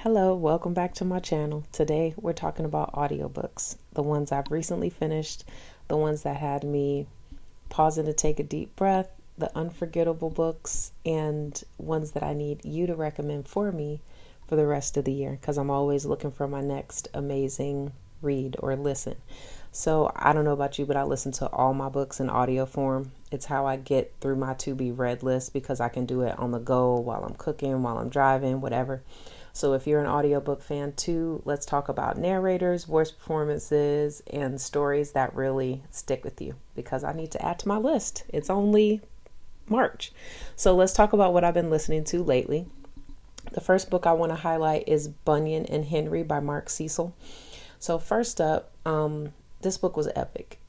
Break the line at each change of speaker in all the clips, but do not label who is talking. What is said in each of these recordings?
Hello, welcome back to my channel. Today we're talking about audiobooks, the ones I've recently finished, the ones that had me pausing to take a deep breath, the unforgettable books, and ones that I need you to recommend for me for the rest of the year because I'm always looking for my next amazing read or listen. So I don't know about you, but I listen to all my books in audio form. It's how I get through my to be read list because I can do it on the go while I'm cooking, while I'm driving, whatever. So if you're an audiobook fan too, let's talk about narrators, voice performances, and stories that really stick with you because I need to add to my list. It's only March. So let's talk about what I've been listening to lately. The first book I want to highlight is Bunyan and Henry by Mark Cecil. So first up, this book was epic.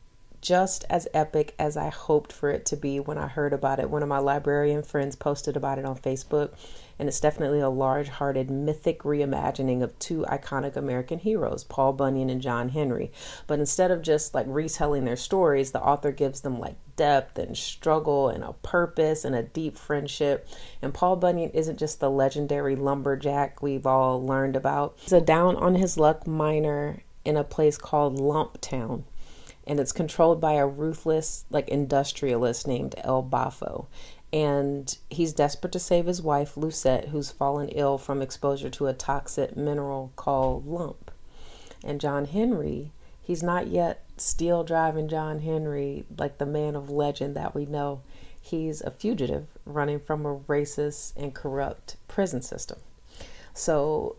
Just as epic as I hoped for it to be when I heard about it. One of my librarian friends posted about it on Facebook, and it's definitely a large-hearted mythic reimagining of two iconic American heroes, Paul Bunyan and John Henry. But instead of just like retelling their stories, the author gives them like depth and struggle and a purpose and a deep friendship. And Paul Bunyan isn't just the legendary lumberjack we've all learned about. He's a down-on-his-luck miner in a place called Lump Town. And it's controlled by a ruthless, industrialist named El Bafo. And he's desperate to save his wife, Lucette, who's fallen ill from exposure to a toxic mineral called lump. And John Henry, he's not yet steel driving John Henry, like the man of legend that we know. He's a fugitive running from a racist and corrupt prison system. So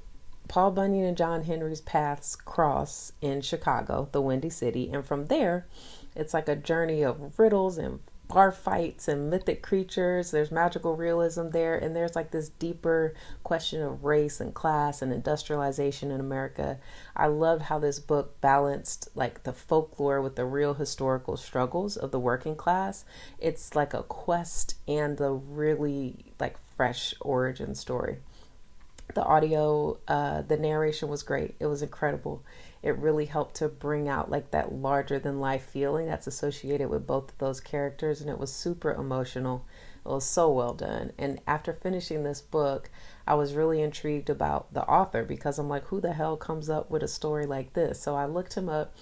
Paul Bunyan and John Henry's paths cross in Chicago, the Windy City, and from there, it's like a journey of riddles and bar fights and mythic creatures. There's magical realism there, and there's like this deeper question of race and class and industrialization in America. I loved how this book balanced like the folklore with the real historical struggles of the working class. It's like a quest and a really like fresh origin story. The audio, the narration was great. It was incredible. It really helped to bring out like that larger than life feeling that's associated with both of those characters. And it was super emotional. It was so well done. And after finishing this book, I was really intrigued about the author because I'm like, who the hell comes up with a story like this? So I looked him up.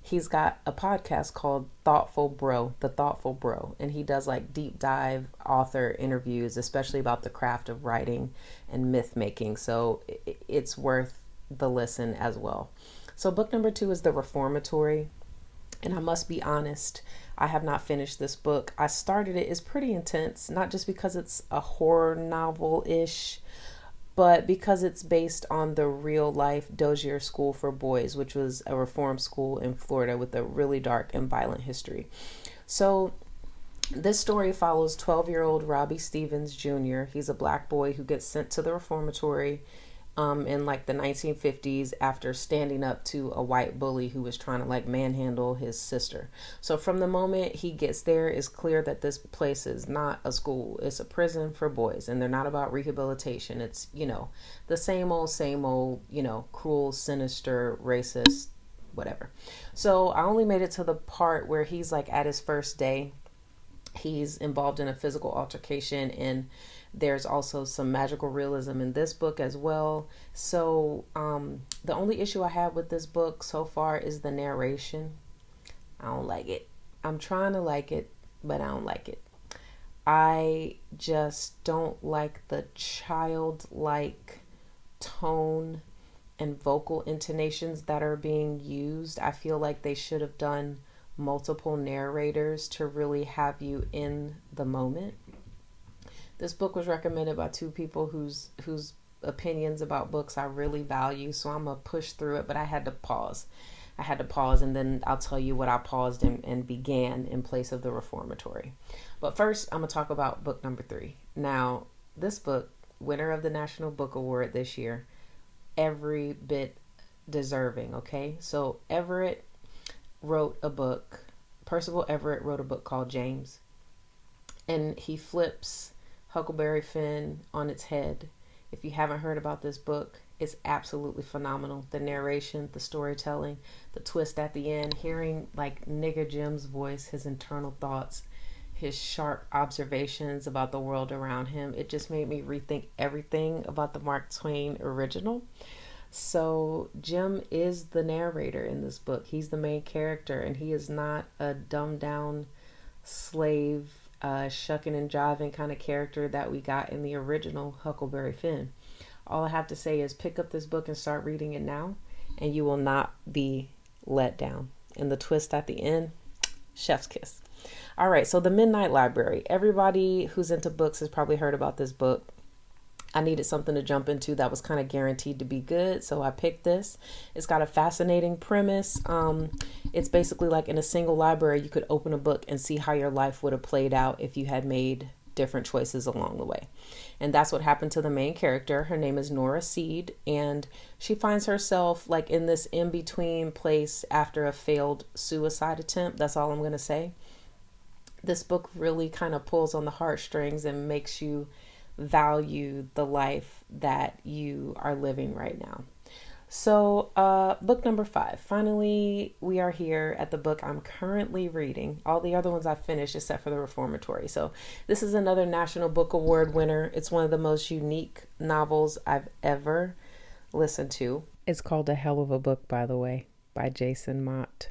He's got a podcast called The Thoughtful Bro, and he does like deep dive author interviews, especially about the craft of writing and myth making. So it's worth the listen as well. So book number 2 is The Reformatory. And I must be honest, I have not finished this book. I started it. It's pretty intense, not just because it's a horror novel-ish, but because it's based on the real life Dozier School for Boys, which was a reform school in Florida with a really dark and violent history. So this story follows 12-year-old Robbie Stevens Jr. He's a black boy who gets sent to the reformatory in like the 1950s after standing up to a white bully who was trying to like manhandle his sister. So from the moment he gets there, it's clear that this place is not a school. It's a prison for boys, and they're not about rehabilitation. It's, the same old, cruel, sinister, racist, whatever. So I only made it to the part where he's like at his first day. He's involved in a physical altercation, and there's also some magical realism in this book as well. So the only issue I have with this book so far is the narration. I don't like it. I'm trying to like it, but I don't like it. I just don't like the childlike tone and vocal intonations that are being used. I feel like they should have done multiple narrators to really have you in the moment. This book was recommended by two people whose opinions about books I really value, so I'm gonna push through it, but I had to pause. And then I'll tell you what I paused and began in place of The Reformatory. But first, I'm gonna talk about book number 3. Now, this book, winner of the National Book Award this year, every bit deserving, okay? So Everett wrote a book. Percival Everett wrote a book called James, and he flips Huckleberry Finn on its head. If you haven't heard about this book, it's absolutely phenomenal. The narration, the storytelling, the twist at the end, hearing like Nigger Jim's voice, his internal thoughts, his sharp observations about the world around him. It just made me rethink everything about the Mark Twain original. So Jim is the narrator in this book. He's the main character, and he is not a dumbed down slave, shucking and jiving kind of character that we got in the original Huckleberry Finn. All I have to say is pick up this book and start reading it now, and you will not be let down. And the twist at the end, chef's kiss. All right, so The Midnight Library. Everybody who's into books has probably heard about this book. I needed something to jump into that was kind of guaranteed to be good, so I picked this. It's got a fascinating premise. It's basically like in a single library, you could open a book and see how your life would have played out if you had made different choices along the way. And that's what happened to the main character. Her name is Nora Seed, and she finds herself like in this in-between place after a failed suicide attempt. That's all I'm going to say. This book really kind of pulls on the heartstrings and makes you value the life that you are living right now. So book number 5. Finally, we are here at the book I'm currently reading. All the other ones I finished except for the Reformatory. So this is another National Book Award winner. It's one of the most unique novels I've ever listened to. It's called A Hell of a Book, by the way, by Jason Mott.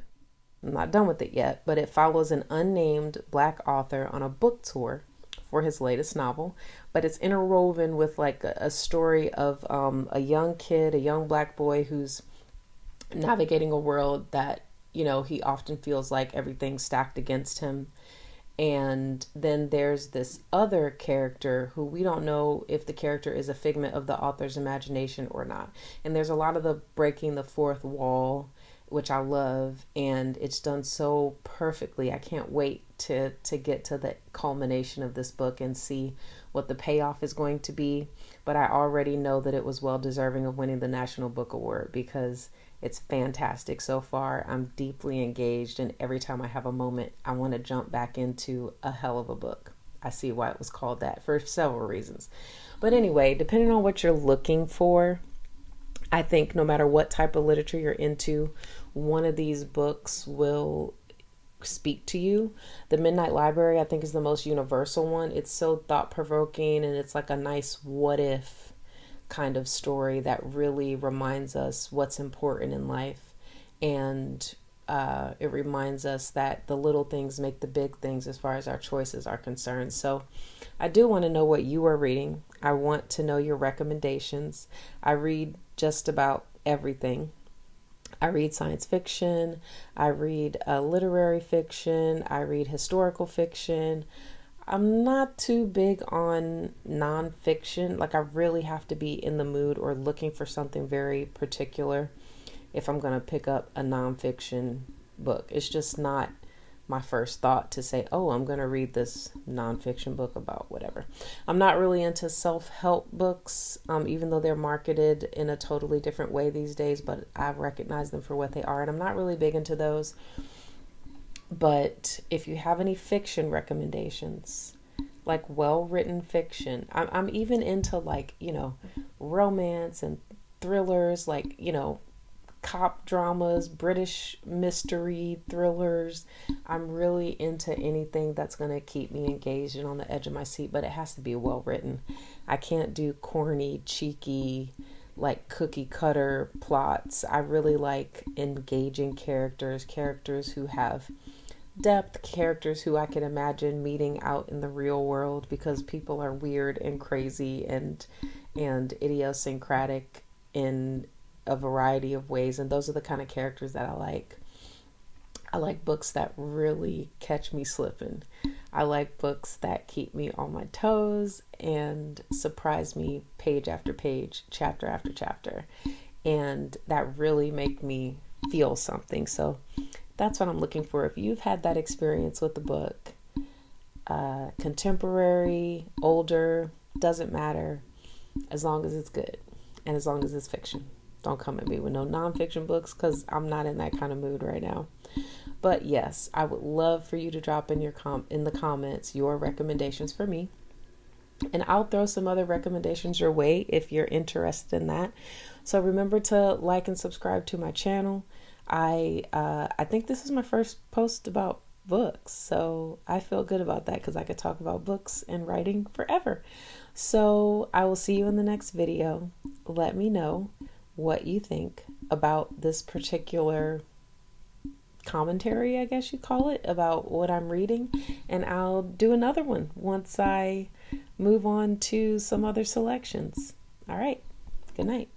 I'm not done with it yet, but it follows an unnamed Black author on a book tour for his latest novel, but it's interwoven with like a story of a young kid, a young Black boy who's navigating a world that, you know, he often feels like everything's stacked against him. And then there's this other character who we don't know if the character is a figment of the author's imagination or not. And there's a lot of the breaking the fourth wall, which I love, and it's done so perfectly. I can't wait to get to the culmination of this book and see what the payoff is going to be. But I already know that it was well deserving of winning the National Book Award because it's fantastic so far. I'm deeply engaged, and every time I have a moment, I want to jump back into A Hell of a Book. I see why it was called that for several reasons. But anyway, depending on what you're looking for, I think no matter what type of literature you're into, one of these books will speak to you. The Midnight Library, I think, is the most universal one. It's so thought-provoking, and it's like a nice what-if kind of story that really reminds us what's important in life. And it reminds us that the little things make the big things as far as our choices are concerned. So I do want to know what you are reading. I want to know your recommendations. I read just about everything. I read science fiction, I read literary fiction, I read historical fiction. I'm not too big on nonfiction. Like, I really have to be in the mood or looking for something very particular if I'm going to pick up a nonfiction book. It's just not my first thought to say, oh, I'm going to read this nonfiction book about whatever. I'm not really into self-help books, even though they're marketed in a totally different way these days, but I recognize them for what they are, and I'm not really big into those. But if you have any fiction recommendations, like well-written fiction, I'm even into, like, you know, romance and thrillers, like, you know, cop dramas, British mystery thrillers. I'm really into anything that's going to keep me engaged and on the edge of my seat, but it has to be well written. I can't do corny, cheeky, like cookie cutter plots. I really like engaging characters who have depth, characters who I can imagine meeting out in the real world, because people are weird and crazy and idiosyncratic in a variety of ways, and those are the kind of characters that I like. I like books that really catch me slipping. I like books that keep me on my toes and surprise me page after page, chapter after chapter, and that really make me feel something. So that's what I'm looking for. If you've had that experience with the book, contemporary, older, doesn't matter, as long as it's good and as long as it's fiction. Don't come at me with no nonfiction books, because I'm not in that kind of mood right now. But yes, I would love for you to drop in in the comments your recommendations for me. And I'll throw some other recommendations your way if you're interested in that. So remember to like and subscribe to my channel. I think this is my first post about books. So I feel good about that because I could talk about books and writing forever. So I will see you in the next video. Let me know what you think about this particular commentary, I guess you call it, about what I'm reading. And I'll do another one once I move on to some other selections. All right. Good night.